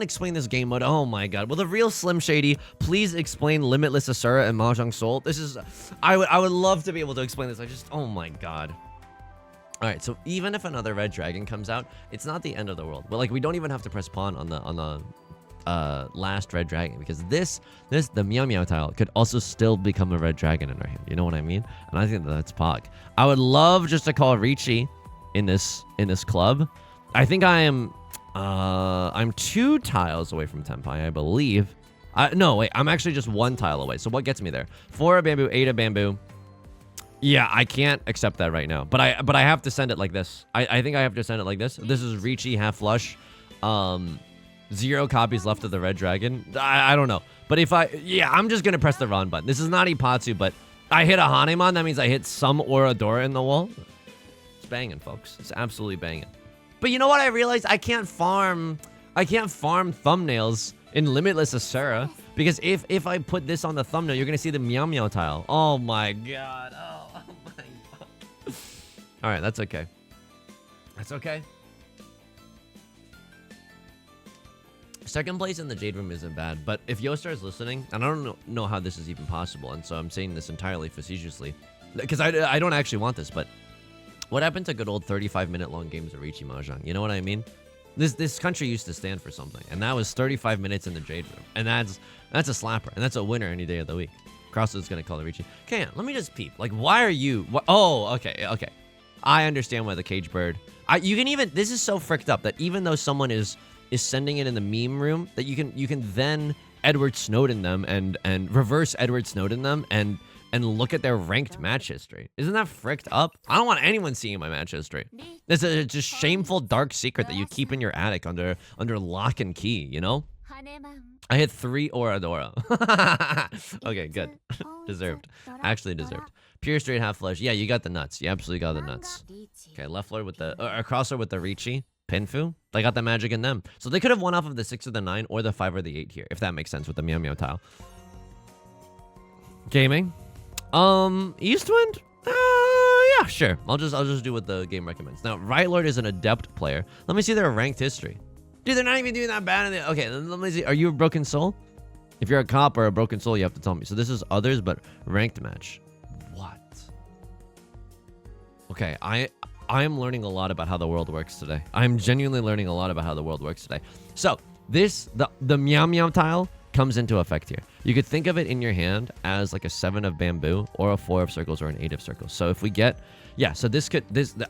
explain this game mode? Oh my god! Will the real Slim Shady please explain Limitless Asura and Mahjong Soul? This is. I would love to be able to explain this. Oh my god. All right, so even if another red dragon comes out, it's not the end of the world. But like, we don't even have to press pawn on the last red dragon, because the Meow Meow tile could also still become a red dragon in our hand. You know what I mean? And I think that's pog. I would love just to call Riichi in this club. I think I'm 2 tiles away from Tenpai, I believe. No, wait, I'm actually just 1 tile away. So what gets me there? 4 of bamboo, 8 of bamboo. Yeah, I can't accept that right now. But I have to send it like this. I think I have to send it like this. This is Riichi half flush. 0 copies left of the red dragon. I don't know. But I'm just gonna press the run button. This is not Ipatsu, but I hit a Hanemon. That means I hit some Oradora in the wall. It's banging, folks. It's absolutely banging. But you know what I realized? I can't farm thumbnails in Limitless Asura, because if I put this on the thumbnail, you're gonna see the Meow Meow tile. Oh my god. Oh my god. All right, that's okay. That's okay. Second place in the Jade Room isn't bad, but if Yostar is listening, and I don't know how this is even possible, and so I'm saying this entirely facetiously, because I don't actually want this, but what happened to good old 35-minute long games of Riichi Mahjong? You know what I mean? This country used to stand for something, and that was 35 minutes in the Jade Room, and that's a slapper, and that's a winner any day of the week. Cross is gonna call it Riichi. Okay, let me just peep. Like, why are you? Oh, okay. I understand why the cage bird. You can even. This is so fricked up that even though someone is sending it in the meme room, that you can then Edward Snowden them and reverse Edward Snowden them and look at their ranked match history. Isn't that fricked up? I don't want anyone seeing my match history. It's a just shameful dark secret that you keep in your attic under lock and key, you know? I hit 3 Oradora. Okay, good. Deserved. Actually deserved. Pure straight half flush. Yeah, you got the nuts. You absolutely got the nuts. Okay, left lord with the crosser with the Riichi. Pinfu. They got the magic in them. So they could have won off of the 6 or the 9 or the 5 or the 8 here, if that makes sense with the Meow Meow tile. Gaming. Eastwind? Yeah, sure. I'll just do what the game recommends. Now, Right Lord is an adept player. Let me see their ranked history. Dude, they're not even doing that bad. Okay, let me see. Are you a broken soul? If you're a cop or a broken soul, you have to tell me. So this is others, but ranked match. What? Okay, I am learning a lot about how the world works today. I'm genuinely learning a lot about how the world works today. So the meow meow tile comes into effect here. You could think of it in your hand as like a 7 of bamboo or a 4 of circles or an 8 of circles. So if we get, yeah, so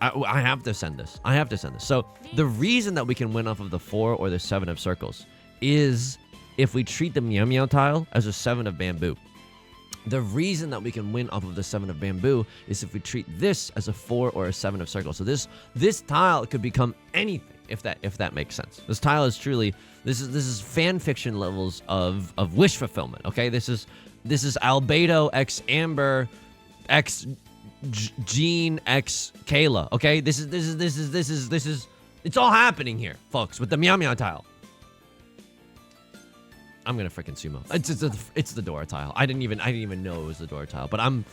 I have to send this. I have to send this. So the reason that we can win off of the 4 or the 7 of circles is if we treat the meow meow tile as a 7 of bamboo. The reason that we can win off of the 7 of bamboo is if we treat this as a 4 or a 7 of circles. So this tile could become anything, if that makes sense. This tile is truly, this is fan fiction levels of wish fulfillment. Okay, this is Albedo x Amber x Jean x Kayla. Okay, this is it's all happening here, folks, with the meow meow tile. I'm gonna freaking sumo. It's the Dora tile. I didn't even know it was the Dora tile, but I'm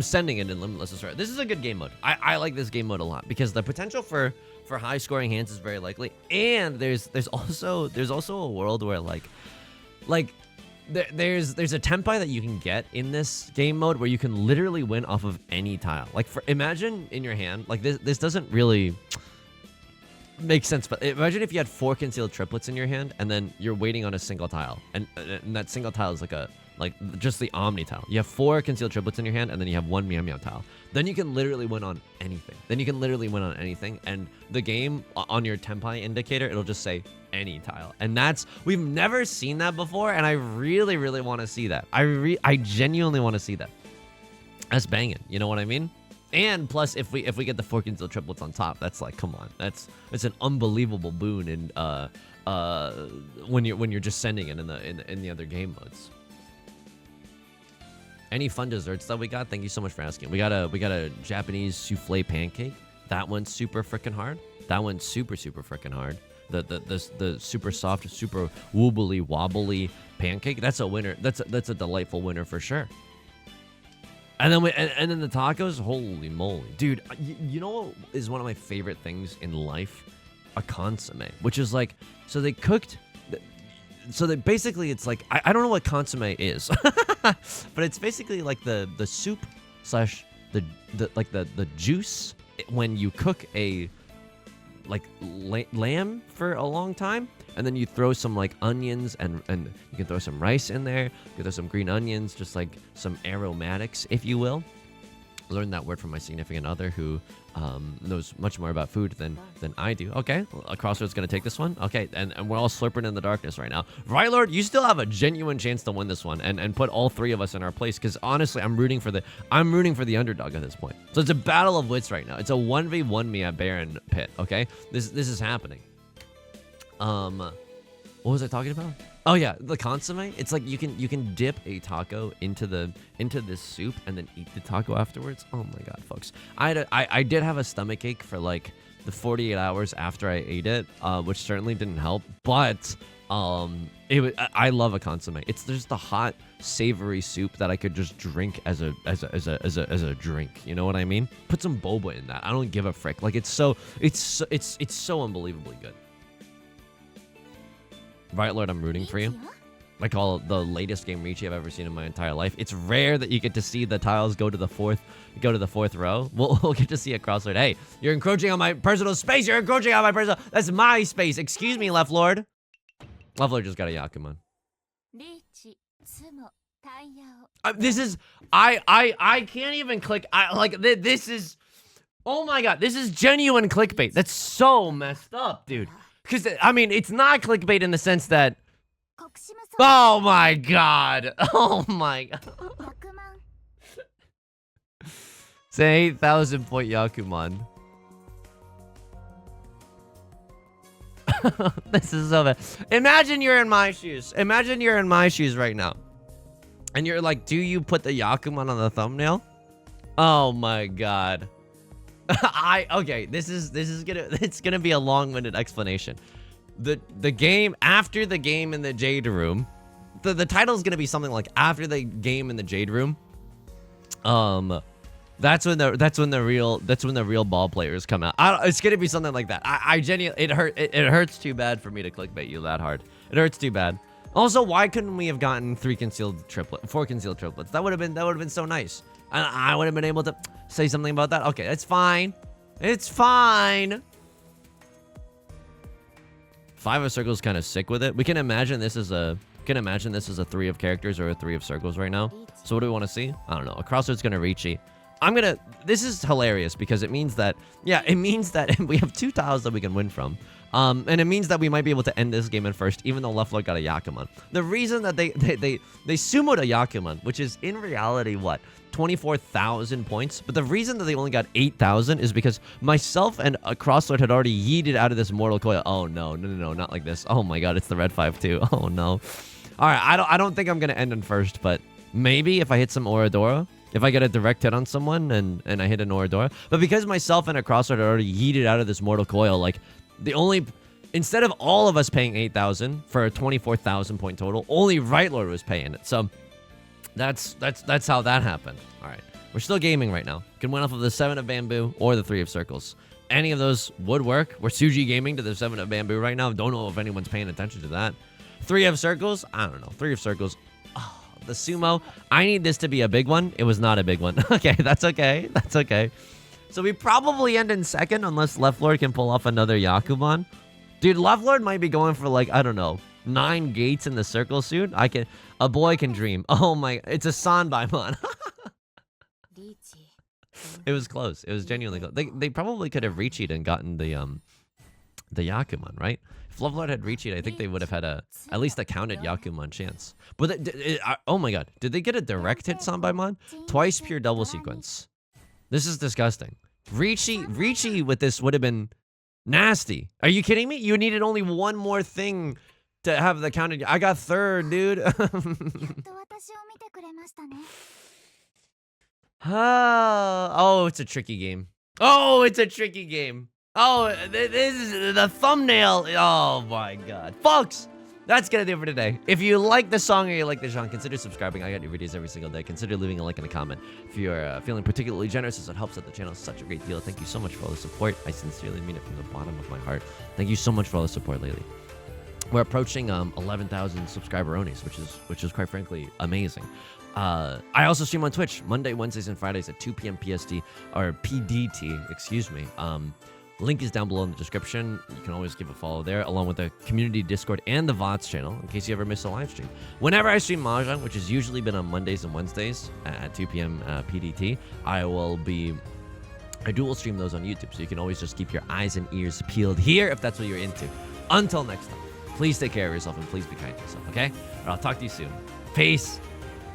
sending it in Limitless Destroyer. This is a good game mode. I like this game mode a lot because the potential for high scoring hands is very likely, and there's also a world where there's a tempai that you can get in this game mode where you can literally win off of any tile. Like imagine in your hand, like this doesn't really makes sense, but imagine if you had 4 concealed triplets in your hand and then you're waiting on a single tile, and that single tile is like just the omni tile. You have 4 concealed triplets in your hand and then you have 1 meow meow tile. Then you can literally win on anything. And the game on your tempai indicator, it'll just say any tile. And we've never seen that before, and I really want to see that. I genuinely want to see that. That's banging. You know what I mean? And plus, if we get the 4 concealed triplets on top, that's like, come on, it's an unbelievable boon in when you're just sending it in the other game modes. Any fun desserts that we got? Thank you so much for asking. We got a Japanese souffle pancake. That one's super freaking hard. That one's super freaking hard. The super soft, super wobbly pancake. That's a winner. That's a delightful winner for sure. And then the tacos, holy moly, dude! You know what is one of my favorite things in life? A consomme, which is like, so they cooked. So they basically, it's like, I don't know what consomme is, but it's basically like the soup slash the juice when you cook a lamb for a long time, and then you throw some like onions and you can throw some rice in there. You can throw some green onions, just like some aromatics, if you will. I learned that word from my significant other who knows much more about food than I do. Okay, Crossroads gonna take this one. Okay, and we're all slurping in the darkness right now. Right, Lord, you still have a genuine chance to win this one and put all 3 of us in our place, because honestly, I'm rooting for the underdog at this point. So it's a battle of wits right now. It's a 1v1 me at Baron Pit. Okay, this is happening. What was I talking about? Oh yeah, the consomme. It's like you can dip a taco into this soup and then eat the taco afterwards. Oh my god, folks! I did have a stomach ache for like the 48 hours after I ate it, which certainly didn't help. But I love a consomme. It's just the hot, savory soup that I could just drink as a drink. You know what I mean? Put some boba in that. I don't give a frick. Like it's so unbelievably good. Right, Lord, I'm rooting for you. Like all the latest game Riichi I've ever seen in my entire life. It's rare that you get to see the tiles go to the fourth row. We'll get to see a Crossroad. Hey, you're encroaching on my personal space. You're encroaching on my personal. That's my space. Excuse me, Left Lord. Left Lord just got a Yakuman. This is I can't even click. This is. Oh my god, this is genuine clickbait. That's so messed up, dude. Because, I mean, it's not clickbait in the sense that... Oh my god! Oh my god! It's an 8,000 point Yakuman. This is so bad. Imagine you're in my shoes. Imagine you're in my shoes right now. And you're like, do you put the Yakuman on the thumbnail? Oh my god. Okay, it's gonna be a long-winded explanation. The game after the game in the Jade Room, the title is gonna be something like after the game in the Jade Room. That's when the real ball players come out. It's gonna be something like that. I genuinely it hurts too bad for me to clickbait you that hard. It hurts too bad. Also, why couldn't we have gotten 4 concealed triplets? That would have been so nice. And I would have been able to say something about that. Okay, it's fine. It's fine. 5 of circles kind of sick with it. We can imagine this is a 3 of characters or a 3 of circles right now. So what do we want to see? I don't know. A crossroads gonna Riichi. This is hilarious because it means that, we have 2 tiles that we can win from. And it means that we might be able to end this game in first, even though left Lord got a Yakuman. The reason that they sumoed a Yakuman, which is in reality, what? 24,000 points. But the reason that they only got 8,000 is because myself and a Crosslord had already yeeted out of this mortal coil. Oh, no, not like this. Oh my god, it's the red 5-2. Oh, no. All right, I don't think I'm going to end in first, but maybe if I hit some Oradora, if I get a direct hit on someone and I hit an Oradora. But because myself and a Crosslord had already yeeted out of this mortal coil, like, instead of all of us paying 8,000 for a 24,000 point total, only Right Lord was paying it. So that's how that happened. All right, we're still gaming right now. Can win off of the 7 of bamboo or the 3 of circles. Any of those would work. We're Suji gaming to the 7 of bamboo right now. Don't know if anyone's paying attention to that. 3 of circles. I don't know. 3 of circles. Oh, the sumo. I need this to be a big one. It was not a big one. Okay, that's okay. That's okay. So we probably end in second unless Left Lord can pull off another Yakuman. Dude, Left Lord might be going for like, I don't know, 9 gates in the circle soon. A boy can dream. Oh my, it's a Sanbaimon. It was close. It was genuinely close. They probably could have Riichi'd and gotten the Yakuman, right? If Left Lord had Riichi'd, I think they would have had at least a counted Yakuman chance. But oh my god, did they get a direct hit Sanbaimon? Twice pure double sequence. This is disgusting. Riichi with this would have been nasty. Are you kidding me? You needed only one more thing to have the counted. I got third, dude. Oh, it's a tricky game. Oh, it's a tricky game. Oh, this is the thumbnail. Oh my god. Folks, that's gonna do it for today. If you like the song or you like the genre, consider subscribing. I got new videos every single day. Consider leaving a like and a comment. If you're feeling particularly generous, as it helps out the channel such a great deal. Thank you so much for all the support. I sincerely mean it from the bottom of my heart. Thank you so much for all the support lately. We're approaching 11,000 subscriber-onies, which is quite frankly amazing. I also stream on Twitch Monday, Wednesdays, and Fridays at 2 p.m. PST or PDT. Excuse me. Link is down below in the description. You can always give a follow there, along with the community Discord and the VODs channel, in case you ever miss a live stream. Whenever I stream Mahjong, which has usually been on Mondays and Wednesdays at 2 p.m. PDT, I will stream those on YouTube, so you can always just keep your eyes and ears peeled here if that's what you're into. Until next time, please take care of yourself and please be kind to yourself, okay? Or I'll talk to you soon. Peace.